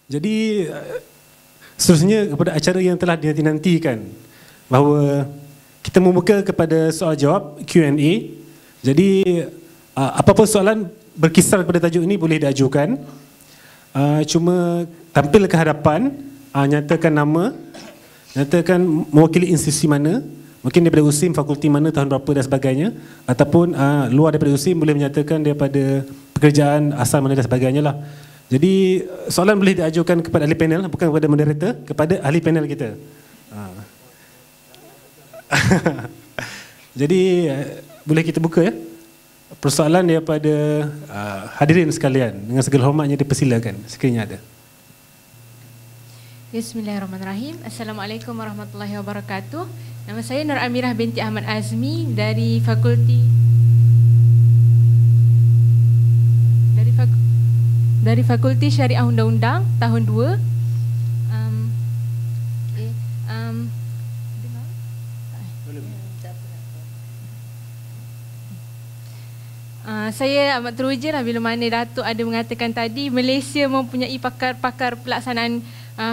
Jadi seterusnya kepada acara yang telah dinantikan, bahawa kita membuka kepada soal jawab Q&A. Jadi apa-apa soalan berkisar kepada tajuk ini boleh diajukan. Cuma tampil ke hadapan, nyatakan nama, nyatakan mewakili institusi mana, mungkin daripada USIM, fakulti mana, tahun berapa dan sebagainya, ataupun luar daripada USIM boleh menyatakan daripada pekerjaan asal mana dan sebagainya lah. Jadi soalan boleh diajukan kepada ahli panel, bukan kepada moderator, kepada ahli panel kita. Jadi boleh kita buka ya persoalan daripada hadirin sekalian, dengan segala hormatnya dipersilakan sekiranya ada. Bismillahirrahmanirrahim. Assalamualaikum warahmatullahi wabarakatuh. Nama saya Nur Amirah binti Ahmad Azmi dari Fakulti Syariah Undang-Undang tahun 2. Saya amat teruja lah bila mana Datuk ada mengatakan tadi Malaysia mempunyai pakar-pakar pelaksanaan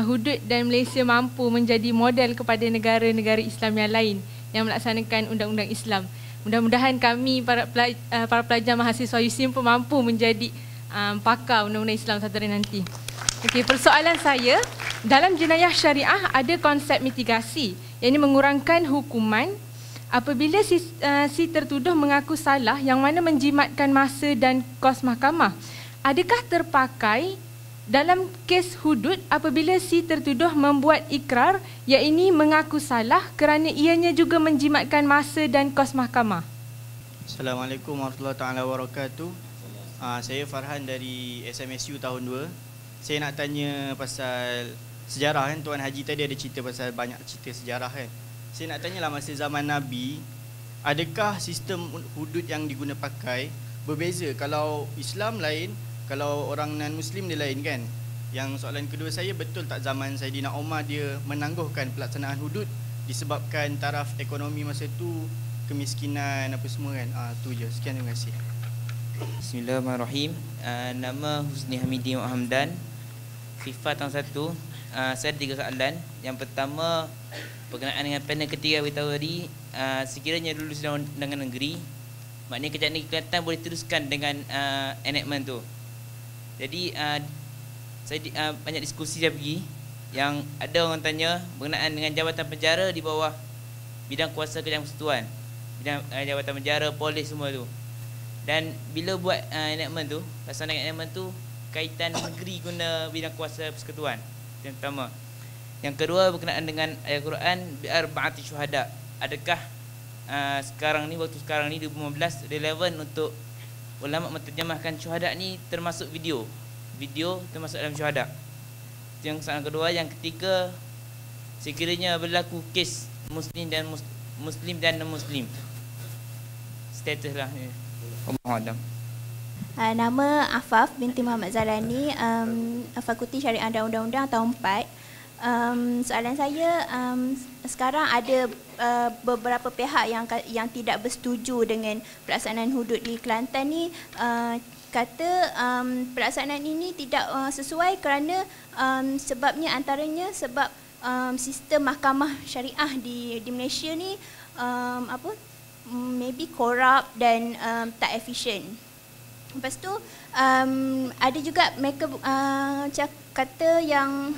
hudud dan Malaysia mampu menjadi model kepada negara-negara Islam yang lain yang melaksanakan undang-undang Islam. Mudah-mudahan kami para pelajar mahasiswa USIM pun mampu menjadi pakar undang-undang Islam satu hari nanti. Okey, persoalan saya, dalam jenayah syariah ada konsep mitigasi, iaitu mengurangkan hukuman apabila si tertuduh mengaku salah yang mana menjimatkan masa dan kos mahkamah. Adakah terpakai dalam kes hudud apabila si tertuduh membuat ikrar, iaitu mengaku salah kerana ianya juga menjimatkan masa dan kos mahkamah? Assalamualaikum warahmatullahi wabarakatuh. Saya Farhan dari SMSU tahun 2. Saya nak tanya pasal sejarah kan. Tuan Haji tadi ada cerita pasal banyak cerita sejarah kan. Saya nak tanyalah masa zaman Nabi, adakah sistem hudud yang diguna pakai berbeza? Kalau Islam lain, kalau orang non-Muslim dia lain kan? Yang soalan kedua saya, betul tak zaman Saidina Umar dia menangguhkan pelaksanaan hudud disebabkan taraf ekonomi masa tu, kemiskinan apa semua kan? Tu je. Sekian, terima kasih. Bismillahirrahmanirrahim. Nama Husni Hamidi Hamdan, FIFA tahun 1. Saya ada 3 soalan. Yang pertama, berkenaan dengan panel ketiga beritahu tadi, sekiranya lulus dalam undangan negeri, maknanya Kerajaan Negeri Kelantan boleh teruskan dengan enactment tu. Jadi saya banyak diskusi saya pergi, yang ada orang tanya berkenaan dengan jabatan penjara di bawah bidang kuasa Kerajaan Persekutuan, bidang jabatan penjara, polis semua tu. Dan bila buat enactment tu, pelaksanaan enactment tu, kaitan negeri guna bidang kuasa persekutuan. Yang pertama. Yang kedua, berkenaan dengan ayat Quran bi'arba'ati syuhada. Adakah sekarang ni, waktu sekarang ni 2015, relevan untuk ulama menterjemahkan syuhada ni termasuk video termasuk dalam syuhada? Yang soalan kedua. Yang ketiga, sekiranya berlaku kes muslim dan non-muslim, status lah ni. Allah. Nama Afaf binti Muhammad Zalani, Fakulti Syariah dan Undang-Undang tahun 4. Soalan saya, sekarang ada beberapa pihak yang tidak bersetuju dengan pelaksanaan hudud di Kelantan ni, kata pelaksanaan ini tidak sesuai kerana sebabnya antaranya sebab sistem mahkamah syariah di Malaysia ni maybe korup dan tak efisien. Lepas tu ada juga mereka kata yang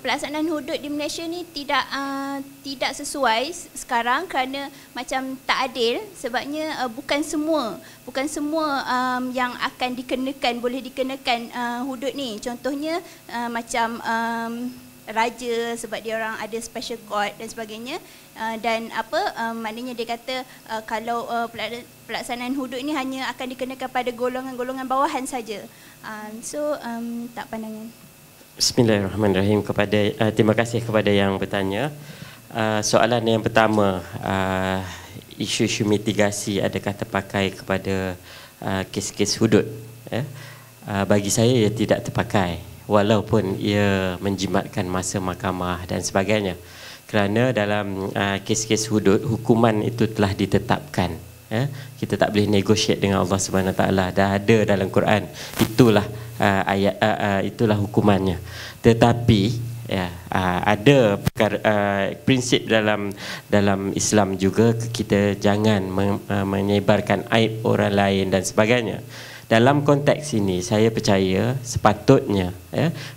pelaksanaan hudud di Malaysia ni tidak sesuai sekarang kerana macam tak adil, sebabnya bukan semua yang akan boleh dikenakan hudud ni. Contohnya macam raja sebab dia orang ada special court dan sebagainya, dan maknanya dia kata kalau pelaksanaan hudud ni hanya akan dikenakan pada golongan-golongan bawahan saja. Tak pandangan. Bismillahirrahmanirrahim. Terima kasih kepada yang bertanya. Soalan yang pertama, isu-isu mitigasi adakah terpakai kepada kes-kes hudud? Bagi saya ia tidak terpakai, walaupun ia menjimatkan masa mahkamah dan sebagainya, kerana dalam kes-kes hudud hukuman itu telah ditetapkan. Kita tak boleh negotiate dengan Allah Subhanahu Wa Taala. Dah ada dalam Quran. Itulah itulah hukumannya. Tetapi ya, ada prinsip dalam Islam juga, kita jangan menyebarkan aib orang lain dan sebagainya. Dalam konteks ini saya percaya sepatutnya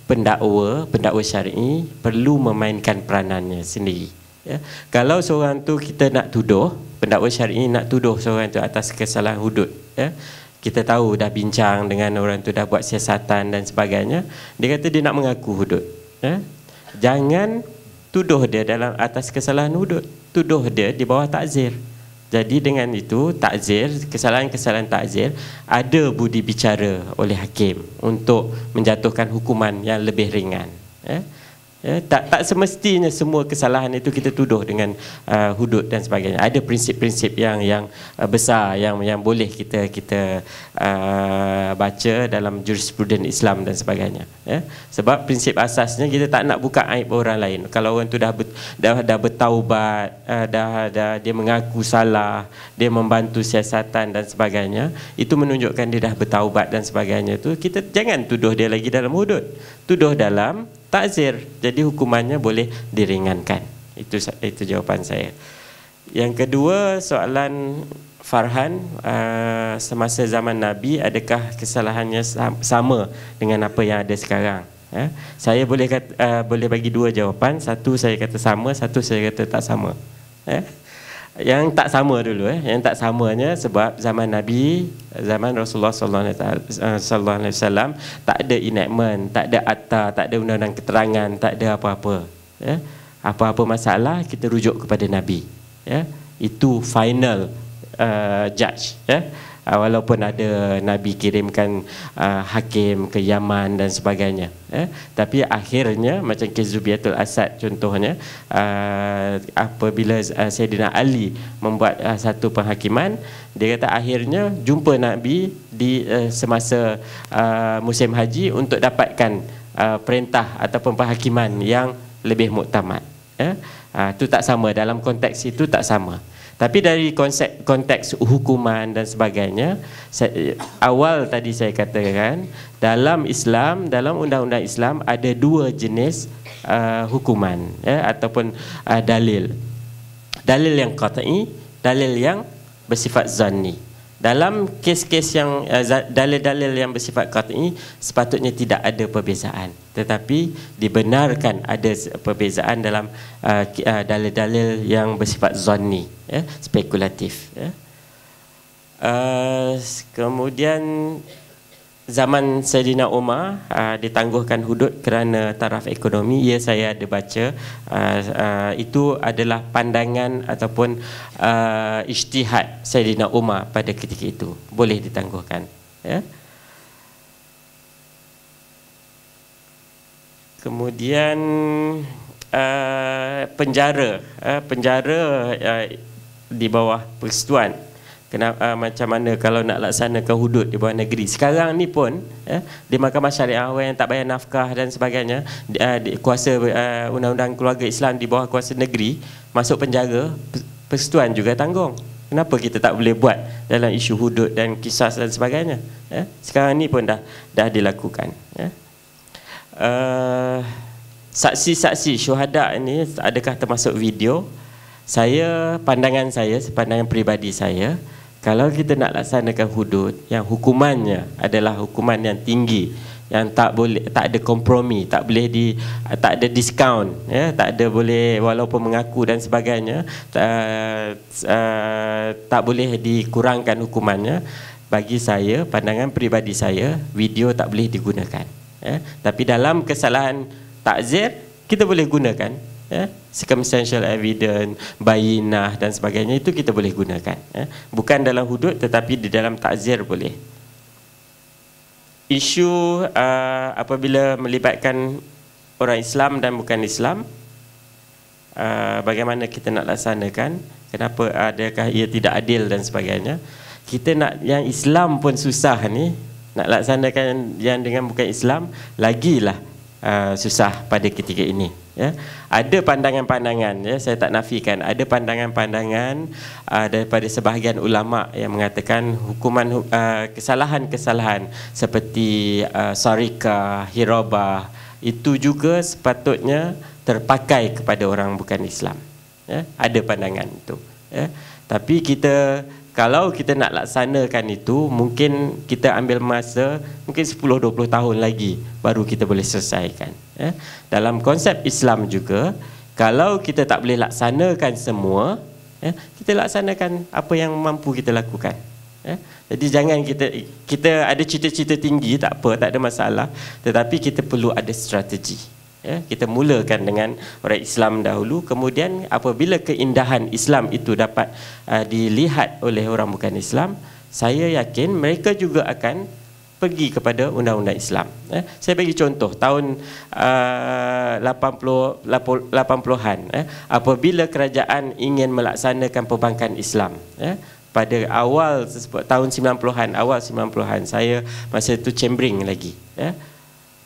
pendakwa syar'i perlu memainkan peranannya sendiri. Ya. Kalau seorang tu kita nak tuduh, pendakwa syar'i nak tuduh seorang tu atas kesalahan hudud, ya. Kita tahu dah bincang dengan orang tu, dah buat siasatan dan sebagainya, dia kata dia nak mengaku hudud, ya. Jangan tuduh dia dalam atas kesalahan hudud, tuduh dia di bawah takzir. Jadi dengan itu takzir, kesalahan-kesalahan takzir ada budi bicara oleh hakim untuk menjatuhkan hukuman yang lebih ringan. Tak semestinya semua kesalahan itu kita tuduh dengan hudud dan sebagainya. Ada prinsip-prinsip yang besar yang boleh kita baca dalam jurisprudens Islam dan sebagainya. Sebab prinsip asasnya kita tak nak buka aib orang lain. Kalau orang tu dah bertaubat, dia mengaku salah, dia membantu siasatan dan sebagainya, itu menunjukkan dia dah bertaubat dan sebagainya. Tu kita jangan tuduh dia lagi dalam hudud, tuduh dalam takzir, jadi hukumannya boleh diringankan. Itu jawapan saya. Yang kedua, soalan Farhan, semasa zaman Nabi adakah kesalahannya sama dengan apa yang ada sekarang? Saya boleh bagi dua jawapan. Satu saya kata sama, satu saya kata tak sama. Yang tak sama dulu, yang tak samanya sebab zaman Nabi, zaman Rasulullah sallallahu alaihi wasallam tak ada enactment, tak ada akta, tak ada undang-undang keterangan, tak ada apa-apa. Apa-apa masalah kita rujuk kepada Nabi. Itu final judge. Walaupun ada Nabi kirimkan hakim ke Yaman dan sebagainya, tapi akhirnya macam kes Zubiyatul Asad contohnya, apabila Sayyidina Ali membuat satu penghakiman, dia kata akhirnya jumpa Nabi di semasa musim haji untuk dapatkan perintah ataupun penghakiman yang lebih muktamad. Itu tak sama, dalam konteks itu tak sama. Tapi dari konteks hukuman dan sebagainya, awal tadi saya katakan, dalam Islam, dalam undang-undang Islam ada dua jenis hukuman, ataupun dalil. Dalil yang qat'i, dalil yang bersifat zanni. Dalam kes-kes yang dalil-dalil yang bersifat qat'i, sepatutnya tidak ada perbezaan, tetapi dibenarkan ada perbezaan dalam dalil-dalil yang bersifat zanni, spekulatif. Kemudian zaman Sayyidina Umar ditangguhkan hudud kerana taraf ekonomi. Ya, saya ada baca, itu adalah pandangan ataupun ijtihad Sayyidina Umar pada ketika itu, boleh ditangguhkan. Kemudian penjara di bawah persekutuan. Macam mana kalau nak laksanakan hudud di bawah negeri sekarang ni pun, di Mahkamah Syariah, orang yang tak bayar nafkah dan sebagainya, kuasa undang-undang keluarga Islam di bawah kuasa negeri, masuk penjara, persekutuan juga tanggung. Kenapa kita tak boleh buat dalam isu hudud dan kisas dan sebagainya? Sekarang ni pun dah dilakukan. Saksi-saksi syuhada ini adakah termasuk video? Pandangan peribadi saya, kalau kita nak laksanakan hudud yang hukumannya adalah hukuman yang tinggi, yang tak ada kompromi, tak ada diskaun, tak ada boleh walaupun mengaku dan sebagainya, tak boleh dikurangkan hukumannya. Bagi saya, pandangan peribadi saya, video tak boleh digunakan. Tapi dalam kesalahan takzir kita boleh gunakan, circumstantial evidence, bayinah dan sebagainya, itu kita boleh gunakan. Bukan dalam hudud tetapi di dalam takzir boleh. Isu apabila melibatkan orang Islam dan bukan Islam, bagaimana kita nak laksanakan, kenapa adakah ia tidak adil dan sebagainya. Kita nak yang Islam pun susah ni, nak laksanakan yang dengan bukan Islam lagilah susah pada ketika ini. Ya, ada pandangan-pandangan, ya, saya tak nafikan, ada pandangan-pandangan daripada sebahagian ulama yang mengatakan hukuman kesalahan-kesalahan seperti sarikah, hirabah itu juga sepatutnya terpakai kepada orang bukan Islam. Ya, ada pandangan itu. Ya, tapi kalau kita nak laksanakan itu, mungkin kita ambil masa mungkin 10-20 tahun lagi baru kita boleh selesaikan. Ya. Dalam konsep Islam juga, kalau kita tak boleh laksanakan semua, ya, kita laksanakan apa yang mampu kita lakukan. Ya. Jadi jangan kita ada cita-cita tinggi, tak apa, tak ada masalah, tetapi kita perlu ada strategi. Ya, kita mulakan dengan orang Islam dahulu, kemudian apabila keindahan Islam itu dapat dilihat oleh orang bukan Islam, saya yakin mereka juga akan pergi kepada undang-undang Islam. Saya bagi contoh tahun 80-an, apabila kerajaan ingin melaksanakan perbankan Islam, pada awal tahun 90-an, awal 90-an, saya masa itu chambering lagi.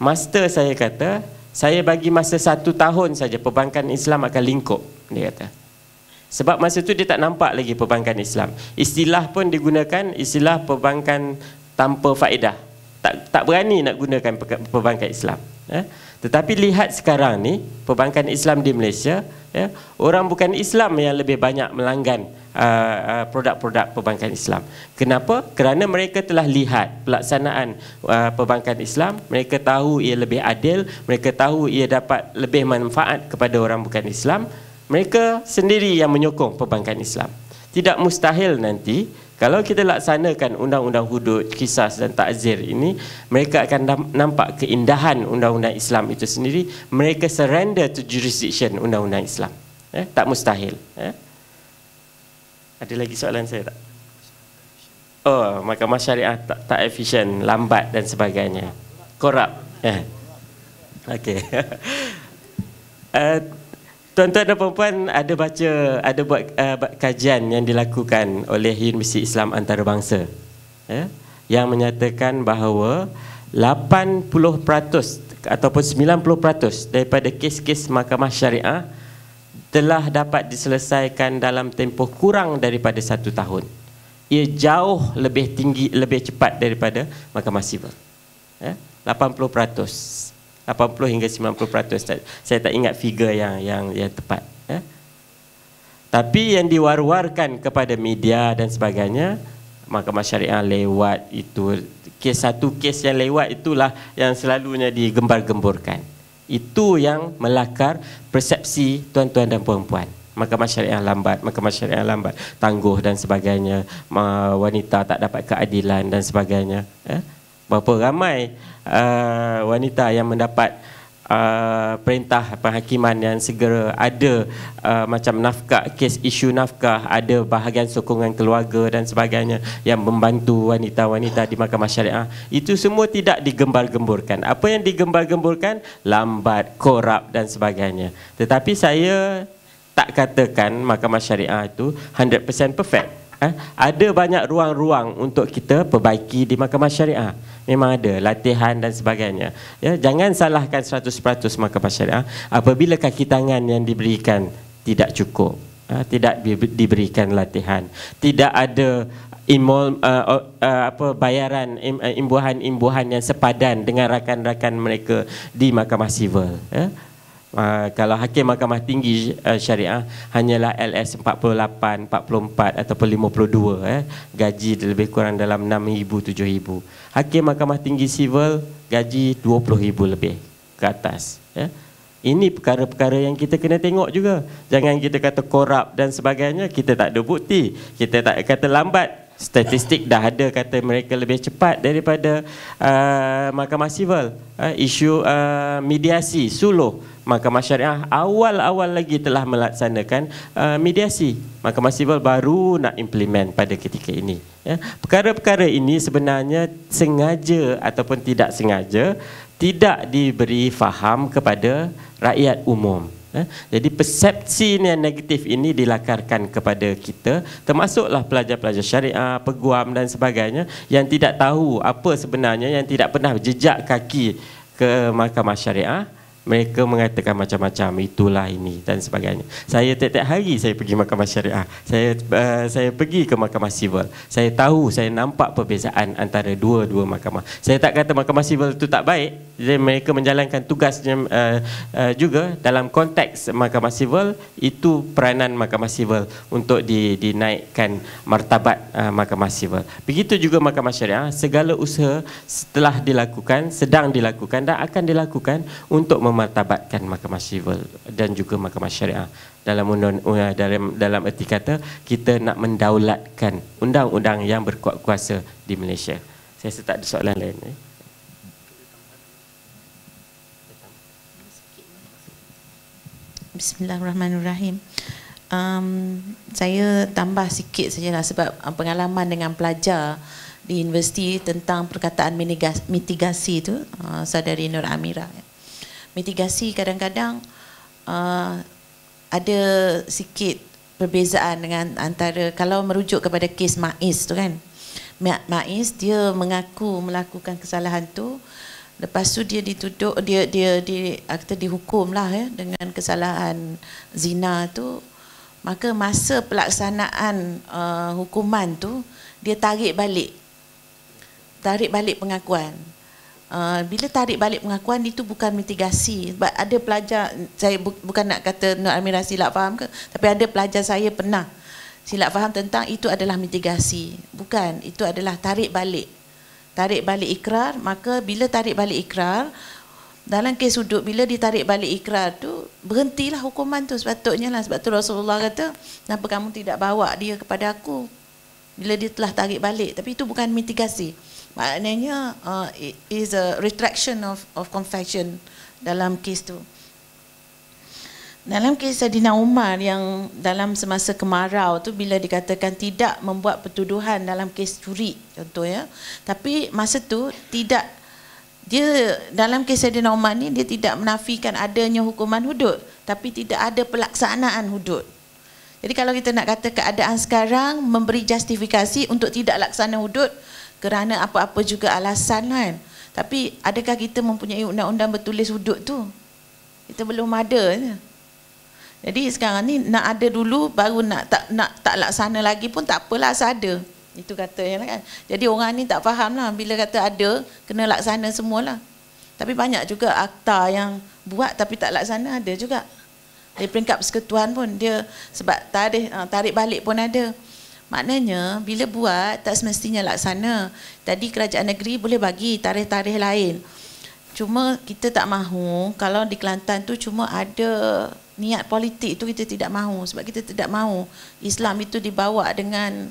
Master saya kata, saya bagi masa 1 tahun saja perbankan Islam akan lingkup, dia kata. Sebab masa itu dia tak nampak lagi perbankan Islam. Istilah pun digunakan, istilah perbankan tanpa faedah. Tak berani nak gunakan perbankan Islam. Tetapi lihat sekarang ni, perbankan Islam di Malaysia, orang bukan Islam yang lebih banyak melanggan produk-produk perbankan Islam. Kenapa? Kerana mereka telah lihat pelaksanaan perbankan Islam, mereka tahu ia lebih adil, mereka tahu ia dapat lebih manfaat kepada orang bukan Islam, mereka sendiri yang menyokong perbankan Islam. Tidak mustahil nanti kalau kita laksanakan undang-undang hudud, qisas dan ta'zir ini, mereka akan nampak keindahan undang-undang Islam itu sendiri, mereka surrender to jurisdiction undang-undang Islam. Tak mustahil. Ada lagi soalan saya tak? Oh, mahkamah syariah tak efisien, lambat dan sebagainya. Korup. Okey. Tuan-tuan dan puan ada buat kajian yang dilakukan oleh Universiti Islam Antarabangsa, yang menyatakan bahawa 80% ataupun 90% daripada kes-kes mahkamah syariah telah dapat diselesaikan dalam tempoh kurang daripada 1 tahun. Ia jauh lebih tinggi, lebih cepat daripada mahkamah sivil. 80%. 80 hingga 90%. Saya tak ingat figure yang tepat. Tapi yang diwar-warkan kepada media dan sebagainya, mahkamah syariah lewat itu, satu kes yang lewat itulah yang selalunya digembar-gemburkan. Itu yang melakar persepsi tuan-tuan dan puan-puan. Mahkamah syariah lambat, mahkamah syariah lambat, tangguh dan sebagainya, wanita tak dapat keadilan dan sebagainya. Berapa ramai wanita yang mendapat perintah penghakiman yang segera ada macam nafkah, kes isu nafkah, ada bahagian sokongan keluarga dan sebagainya yang membantu wanita-wanita di mahkamah syariah. Itu semua tidak digembar-gemburkan. Apa yang digembar-gemburkan? Lambat, korup dan sebagainya. Tetapi saya tak katakan mahkamah syariah itu 100% perfect. Ada banyak ruang-ruang untuk kita perbaiki di mahkamah syariah. Memang ada latihan dan sebagainya. Ya, jangan salahkan 100% mahkamah syariah apabila kaki tangan yang diberikan tidak cukup, tidak diberikan latihan, tidak ada bayaran imbuhan yang sepadan dengan rakan-rakan mereka di mahkamah sivil. Kalau hakim mahkamah tinggi syariah hanyalah LS 48, 44 ataupun 52, gaji lebih kurang dalam 6,000, 7,000. Hakim mahkamah tinggi sivil gaji 20,000 lebih ke atas. Ini perkara-perkara yang kita kena tengok juga. Jangan kita kata korup dan sebagainya, kita tak ada bukti. Kita tak kata lambat. Statistik dah ada kata mereka lebih cepat daripada mahkamah sivil. Isu mediasi, suluh, mahkamah syariah awal-awal lagi telah melaksanakan mediasi. Mahkamah sivil baru nak implement pada ketika ini. Perkara-perkara ini sebenarnya sengaja ataupun tidak sengaja tidak diberi faham kepada rakyat umum. Jadi persepsi yang negatif ini dilakarkan kepada kita, termasuklah pelajar-pelajar syariah, peguam dan sebagainya yang tidak tahu apa sebenarnya, yang tidak pernah jejak kaki ke mahkamah syariah. mereka mengatakan macam-macam, itulah ini dan sebagainya. Saya tiap-tiap hari saya pergi mahkamah syariah, saya pergi ke mahkamah sivil. Saya tahu, saya nampak perbezaan antara dua-dua mahkamah. Saya tak kata mahkamah sivil itu tak baik, jadi mereka menjalankan tugasnya juga dalam konteks mahkamah sivil. Itu peranan mahkamah sivil untuk dinaikkan martabat mahkamah sivil. Begitu juga mahkamah syariah, segala usaha telah dilakukan, sedang dilakukan dan akan dilakukan untuk memartabatkan mahkamah sivil dan juga mahkamah syariah. Dalam erti kata, kita nak mendaulatkan undang-undang yang berkuat kuasa di Malaysia. Saya rasa tak ada soalan lain. Bismillahirrahmanirrahim. Saya tambah sikit sajalah sebab pengalaman dengan pelajar di universiti tentang perkataan mitigasi itu, saudari Nur Amira. Mitigasi kadang-kadang ada sikit perbezaan dengan antara, kalau merujuk kepada kes Maiz tu kan. Maiz dia mengaku melakukan kesalahan tu, lepas tu dia dituduh, dia dihukum lah dengan kesalahan zina tu. Maka masa pelaksanaan hukuman tu dia tarik balik pengakuan. Bila tarik balik pengakuan, itu bukan mitigasi. Sebab ada pelajar, saya bukan nak kata Nur Amira silap faham ke, tapi ada pelajar saya pernah silap faham tentang itu adalah mitigasi. Bukan, itu adalah tarik balik ikrar. Maka bila tarik balik ikrar, dalam kes hudud, bila ditarik balik ikrar tu, berhentilah hukuman tu sepatutnya lah. Sebab tu Rasulullah kata, kenapa kamu tidak bawa dia kepada aku bila dia telah tarik balik? Tapi itu bukan mitigasi. Maknanya it is a retraction of confession dalam kes tu. Dalam kes Saidina Umar yang dalam semasa kemarau tu, bila dikatakan tidak membuat pertuduhan dalam kes curi contohnya, tapi masa tu tidak, dia dalam kes Saidina Umar ni dia tidak menafikan adanya hukuman hudud, tapi tidak ada pelaksanaan hudud. Jadi kalau kita nak kata keadaan sekarang memberi justifikasi untuk tidak laksana hudud kerana apa-apa juga alasan kan. Tapi adakah kita mempunyai undang-undang bertulis hudud tu? Kita belum ada. Jadi sekarang ni nak ada dulu, baru nak tak laksana lagi pun tak apalah, asal ada. Itu katanya kan. Jadi orang ni tak faham lah, bila kata ada, kena laksana semualah. Tapi banyak juga akta yang buat tapi tak laksana, ada juga. Dari peringkat persekutuan pun dia, sebab tarik balik pun ada. Maknanya bila buat tak semestinya laksana. Tadi kerajaan negeri boleh bagi tarikh-tarikh lain. Cuma kita tak mahu, kalau di Kelantan tu cuma ada niat politik tu, kita tidak mahu. Sebab kita tidak mahu Islam itu dibawa dengan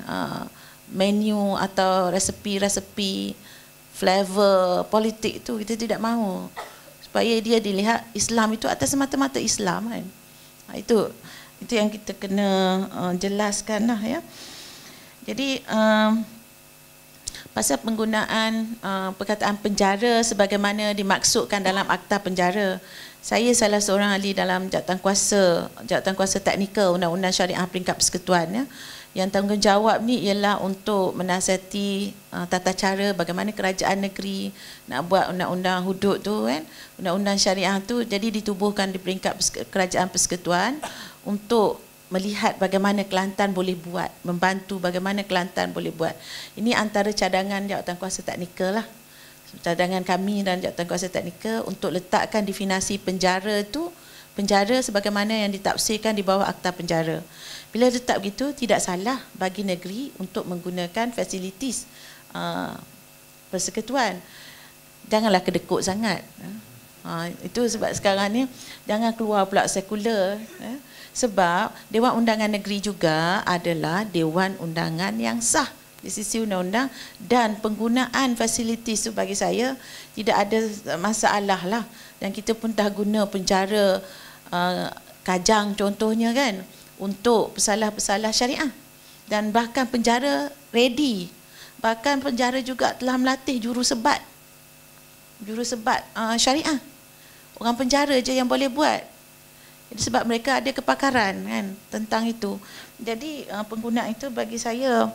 menu atau resepi flavor politik tu, kita tidak mahu. Supaya dia dilihat Islam itu atas semata-mata Islam kan. Itu yang kita kena jelaskan lah ya. Jadi pasal penggunaan perkataan penjara sebagaimana dimaksudkan dalam Akta Penjara, saya salah seorang ahli dalam jawatan kuasa teknikal Undang-Undang Syariah Peringkat Persekutuan ya. Yang tanggungjawab ni ialah untuk menasihati tata cara bagaimana kerajaan negeri nak buat undang-undang hudud tu kan, undang-undang syariah tu. Jadi ditubuhkan di peringkat kerajaan persekutuan untuk melihat bagaimana Kelantan boleh buat, membantu bagaimana Kelantan boleh buat. Ini antara cadangan jawatan kuasa teknikal lah. Cadangan kami dan jawatan kuasa teknikal untuk letakkan definisi penjara tu, penjara sebagaimana yang ditafsirkan di bawah Akta Penjara. Bila letak begitu, tidak salah bagi negeri untuk menggunakan fasilitis persekutuan. Janganlah kedekut sangat. Itu sebab sekarang ni jangan keluar pula sekular. Sebab Dewan Undangan Negeri juga adalah Dewan Undangan yang sah di sisi undang-undang, dan penggunaan fasilitis tu bagi saya tidak ada masalah lah. Dan kita pun dah guna penjara Kajang contohnya kan, untuk pesalah-pesalah syariah. Dan bahkan penjara ready. Bahkan penjara juga telah melatih jurusebat syariah. Orang penjara je yang boleh buat. Jadi sebab mereka ada kepakaran kan tentang itu. Jadi penggunaan itu bagi saya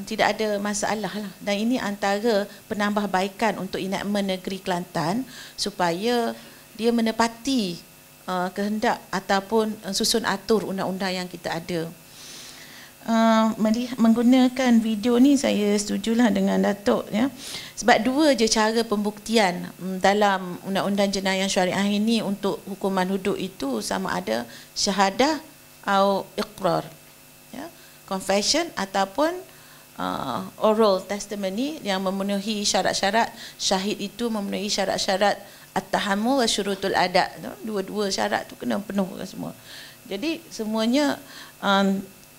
tidak ada masalah lah. Dan ini antara penambahbaikan untuk enactment negeri Kelantan supaya dia menepati kehendak ataupun susun atur undang-undang yang kita ada. Menggunakan video ni saya setujulah dengan Datuk ya. Sebab dua je cara pembuktian dalam undang-undang jenayah syariah ini untuk hukuman hudud itu, sama ada syahadah atau iqrar ya, confession ataupun oral testimony yang memenuhi syarat-syarat. Syahid itu memenuhi syarat-syarat at-tahammul wa syurutul ada. Dua-dua syarat tu kena penuh semua. Jadi semuanya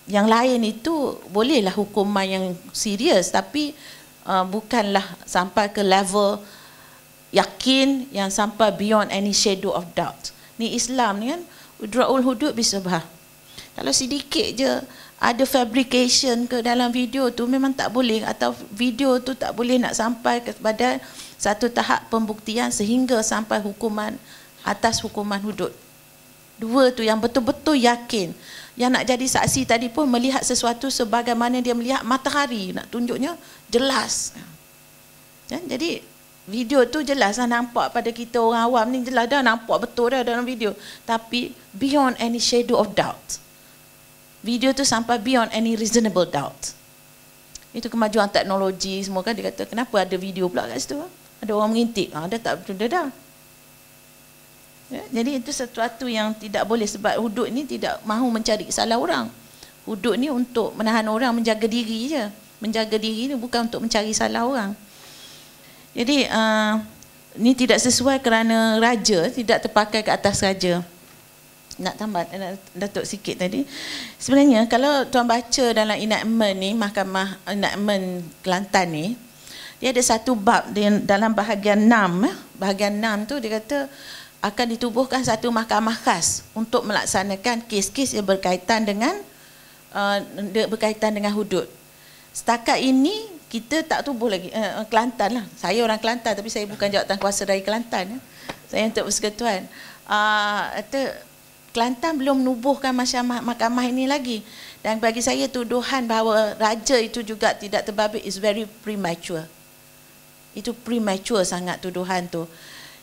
yang lain itu bolehlah hukuman yang serius, tapi bukanlah sampai ke level yakin yang sampai beyond any shadow of doubt. Ni Islam ni kan, idra'ul hudud bisubhah. Kalau sedikit je ada fabrication ke dalam video tu memang tak boleh, atau video tu tak boleh nak sampai kepada satu tahap pembuktian sehingga sampai hukuman, atas hukuman hudud. Dua tu yang betul-betul yakin. Yang nak jadi saksi tadi pun melihat sesuatu sebagaimana dia melihat matahari, nak tunjuknya jelas. Ya, jadi video tu jelas lah, nampak pada kita orang awam ni jelas dah, nampak betul dah dalam video. Tapi beyond any shadow of doubt. Video tu sampai beyond any reasonable doubt. Itu kemajuan teknologi semua kan, dia kata kenapa ada video pula kat situ? Ada orang mengintip, ada tak betul dah. Ya, jadi itu sesuatu yang tidak boleh, sebab hudud ni tidak mahu mencari salah orang. Hudud ni untuk menahan orang menjaga diri je. Menjaga diri ni bukan untuk mencari salah orang. Jadi ni tidak sesuai kerana raja tidak terpakai ke atas raja. Nak tambah Datuk sikit tadi. Sebenarnya kalau tuan baca dalam enactment ni, Mahkamah Enactment Kelantan ni, dia ada satu bab dalam bahagian 6. Bahagian 6 tu dia kata akan ditubuhkan satu mahkamah khas untuk melaksanakan kes-kes yang berkaitan dengan hudud. Setakat ini kita tak tubuh lagi Kelantan lah. Saya orang Kelantan tapi saya bukan jawatan kuasa dari Kelantan. Saya untuk persekutuan. Kelantan belum menubuhkan mahkamah ini lagi. Dan bagi saya tuduhan bahawa raja itu juga tidak terbabit is very premature. Itu premature sangat tuduhan tu.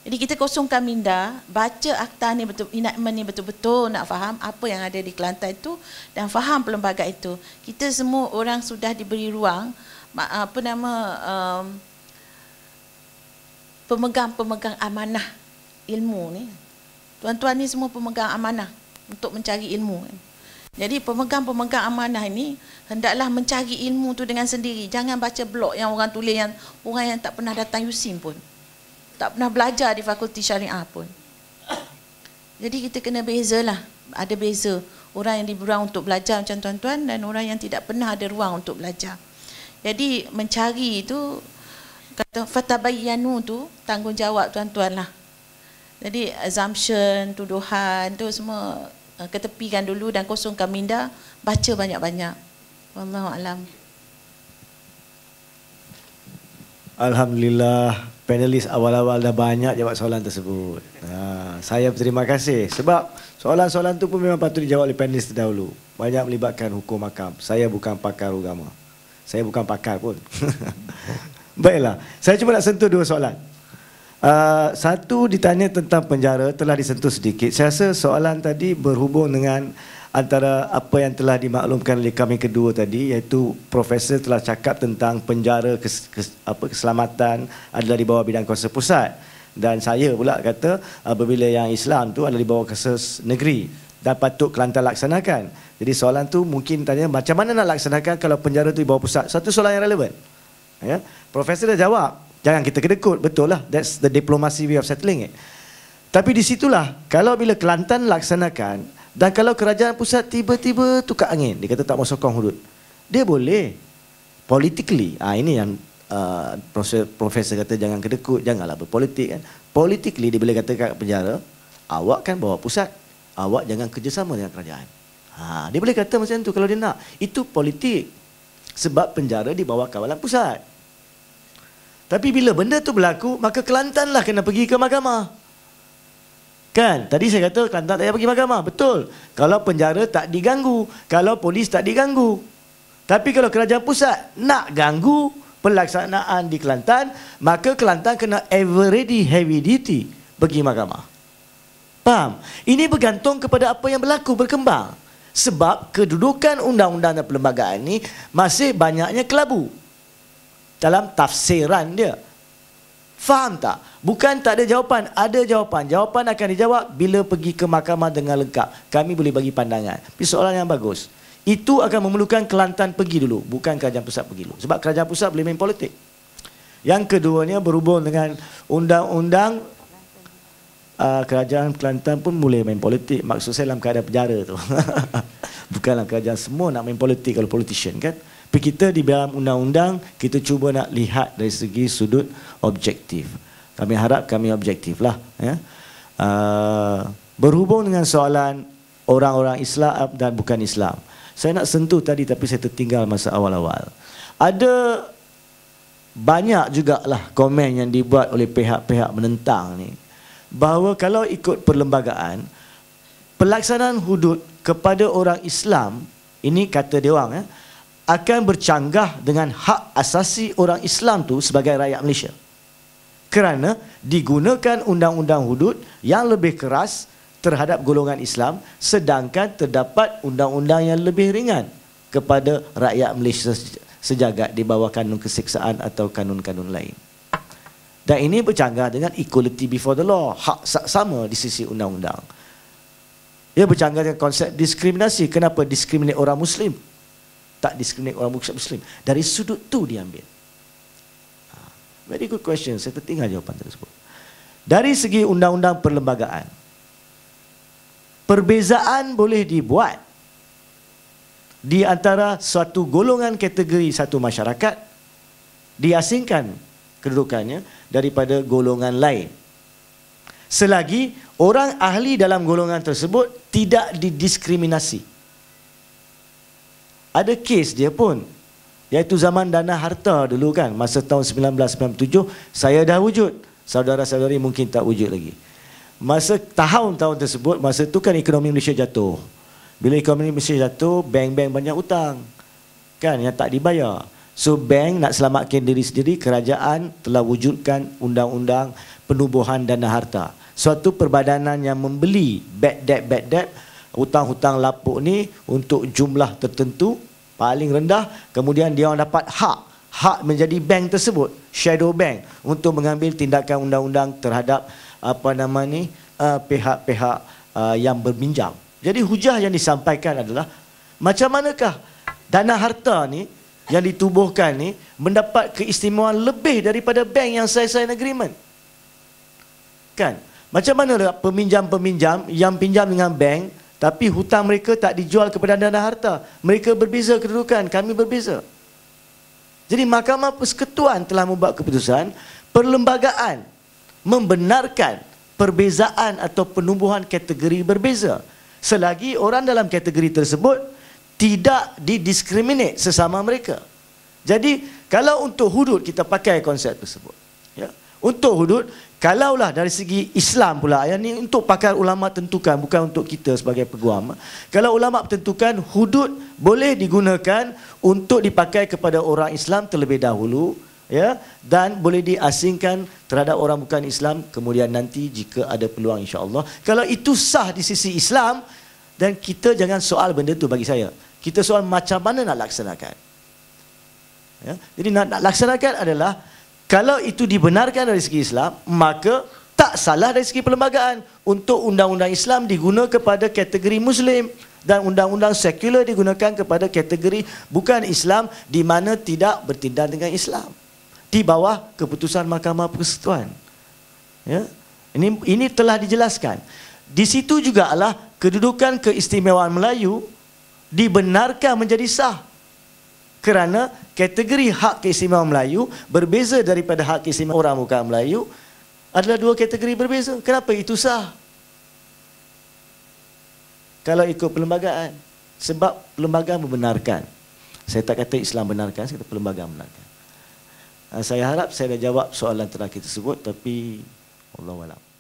Jadi kita kosongkan minda, baca akta ni betul, enactment ni betul-betul nak faham apa yang ada di Kelantan itu dan faham pelbagai itu. Kita semua orang sudah diberi ruang pemegang-pemegang amanah ilmu ni. Tuan-tuan ni semua pemegang amanah untuk mencari ilmu. Jadi pemegang-pemegang amanah ini hendaklah mencari ilmu tu dengan sendiri. Jangan baca blog yang orang tulis, yang orang yang tak pernah datang USIM pun, tak pernah belajar di fakulti syariah pun. Jadi kita kena bezalah. Ada beza orang yang diberi ruang untuk belajar macam tuan-tuan dan orang yang tidak pernah ada ruang untuk belajar. Jadi mencari itu, kata fatabayyanu tu tanggungjawab tuan-tuan lah. Jadi assumption, tuduhan tu semua ketepikan dulu dan kosongkan minda, baca banyak-banyak. Wallahu alam. Alhamdulillah, panelis awal-awal dah banyak jawab soalan tersebut. Saya berterima kasih sebab soalan-soalan tu pun memang patut dijawab oleh panelis terdahulu. Banyak melibatkan hukum hakam. Saya bukan pakar agama. Saya bukan pakar pun. Baiklah, saya cuma nak sentuh dua soalan. Satu ditanya tentang penjara, telah disentuh sedikit. Saya rasa soalan tadi berhubung dengan antara apa yang telah dimaklumkan oleh kami kedua tadi, iaitu Profesor telah cakap tentang penjara keselamatan adalah di bawah bidang kuasa pusat, dan saya pula kata apabila yang Islam tu adalah di bawah kuasa negeri dan patut Kelantan laksanakan. Jadi soalan tu mungkin tanya macam mana nak laksanakan kalau penjara tu di bawah pusat. Satu soalan yang relevan. Ya, Profesor dah jawab. Jangan kita kedekut, betul lah. That's the diplomacy way of settling it. Tapi di situlah, kalau bila Kelantan laksanakan, dan kalau kerajaan pusat tiba-tiba tukar angin, dia kata tak mau sokong hudud, dia boleh. Politically, ini yang Profesor kata jangan kedekut, janganlah berpolitik kan. Politically dia boleh kata kat penjara, awak kan bawa pusat, awak jangan kerjasama dengan kerajaan. Dia boleh kata macam tu kalau dia nak. Itu politik. Sebab penjara di bawah kawalan pusat. Tapi bila benda tu berlaku, maka Kelantan lah kena pergi ke mahkamah. Kan? Tadi saya kata Kelantan tak payah pergi mahkamah. Betul. Kalau penjara tak diganggu. Kalau polis tak diganggu. Tapi kalau kerajaan pusat nak ganggu pelaksanaan di Kelantan, maka Kelantan kena ever ready heavy duty pergi mahkamah. Faham? Ini bergantung kepada apa yang berlaku, berkembang. Sebab kedudukan undang-undang dan perlembagaan ini masih banyaknya kelabu dalam tafsiran dia. Faham tak? Bukan tak ada jawapan, ada jawapan. Jawapan akan dijawab bila pergi ke mahkamah dengan lengkap. Kami boleh bagi pandangan. Tapi soalan yang bagus. Itu akan memerlukan Kelantan pergi dulu, bukan kerajaan pusat pergi dulu. Sebab kerajaan pusat boleh main politik. Yang keduanya berhubung dengan undang-undang, kerajaan Kelantan pun boleh main politik. Maksud saya dalam keadaan penjara tu. Bukanlah kerajaan semua nak main politik kalau politician kan. Tapi kita di dalam undang-undang, kita cuba nak lihat dari segi sudut objektif. Kami harap kami objektif lah. Ya. Berhubung dengan soalan orang-orang Islam dan bukan Islam. Saya nak sentuh tadi tapi saya tertinggal masa awal-awal. Ada banyak jugalah komen yang dibuat oleh pihak-pihak menentang ni. Bahawa kalau ikut perlembagaan, pelaksanaan hudud kepada orang Islam, ini kata dia orang, akan bercanggah dengan hak asasi orang Islam tu sebagai rakyat Malaysia. Kerana digunakan undang-undang hudud yang lebih keras terhadap golongan Islam, sedangkan terdapat undang-undang yang lebih ringan kepada rakyat Malaysia sejagat di bawah kanun keseksaan atau kanun-kanun lain. Dan ini bercanggah dengan equality before the law, hak sama di sisi undang-undang. Ia bercanggah dengan konsep diskriminasi. Kenapa diskriminasi orang Muslim? Tak diskriminasi orang bukan Muslim. Dari sudut tu diambil. Very good question. Saya tertinggal jawapan tersebut. Dari segi undang-undang perlembagaan, perbezaan boleh dibuat di antara suatu golongan kategori satu masyarakat, diasingkan kedudukannya daripada golongan lain, selagi orang ahli dalam golongan tersebut tidak didiskriminasi. Ada kes dia pun, iaitu zaman dana harta dulu kan, masa tahun 1997 saya dah wujud, saudara-saudari mungkin tak wujud lagi. Masa tahun-tahun tersebut, masa tu kan ekonomi Malaysia jatuh. Bila ekonomi Malaysia jatuh, bank-bank banyak hutang kan yang tak dibayar. So bank nak selamatkan diri sendiri, kerajaan telah wujudkan undang-undang penubuhan dana harta. Suatu perbadanan yang membeli bad debt, hutang-hutang lapuk ni untuk jumlah tertentu paling rendah, kemudian dia orang dapat hak menjadi bank tersebut, shadow bank, untuk mengambil tindakan undang-undang terhadap pihak-pihak yang berminjam. Jadi hujah yang disampaikan adalah macam manakah dana harta ni yang ditubuhkan ni mendapat keistimewaan lebih daripada bank yang sign agreement. Kan? Macam mana peminjam-peminjam yang pinjam dengan bank tapi hutang mereka tak dijual kepada dana harta. Mereka berbeza kedudukan, kami berbeza. Jadi Mahkamah Persekutuan telah membuat keputusan perlembagaan membenarkan perbezaan atau penubuhan kategori berbeza selagi orang dalam kategori tersebut tidak didiskriminate sesama mereka. Jadi kalau untuk hudud kita pakai konsep tersebut, ya. Untuk hudud, kalaulah dari segi Islam pula, yang ini untuk pakar ulama tentukan, bukan untuk kita sebagai peguam. Kalau ulama tentukan hudud boleh digunakan untuk dipakai kepada orang Islam terlebih dahulu, ya, dan boleh diasingkan terhadap orang bukan Islam kemudian nanti jika ada peluang insya-Allah. Kalau itu sah di sisi Islam, dan kita jangan soal benda tu bagi saya. Kita soal macam mana nak laksanakan. Ya, jadi nak laksanakan adalah kalau itu dibenarkan dari segi Islam, maka tak salah dari segi perlembagaan untuk undang-undang Islam digunakan kepada kategori Muslim dan undang-undang sekular digunakan kepada kategori bukan Islam di mana tidak bertindak dengan Islam di bawah keputusan Mahkamah Persekutuan. Ya, ini telah dijelaskan. Di situ jugalah kedudukan keistimewaan Melayu dibenarkan menjadi sah. Kerana kategori hak keistimewaan Melayu berbeza daripada hak keistimewaan orang bukan Melayu adalah dua kategori berbeza. Kenapa itu sah? Kalau ikut perlembagaan. Sebab perlembagaan membenarkan. Saya tak kata Islam benarkan, saya kata perlembagaan benarkan. Saya harap saya dah jawab soalan terakhir tersebut, tapi Allahuakbar.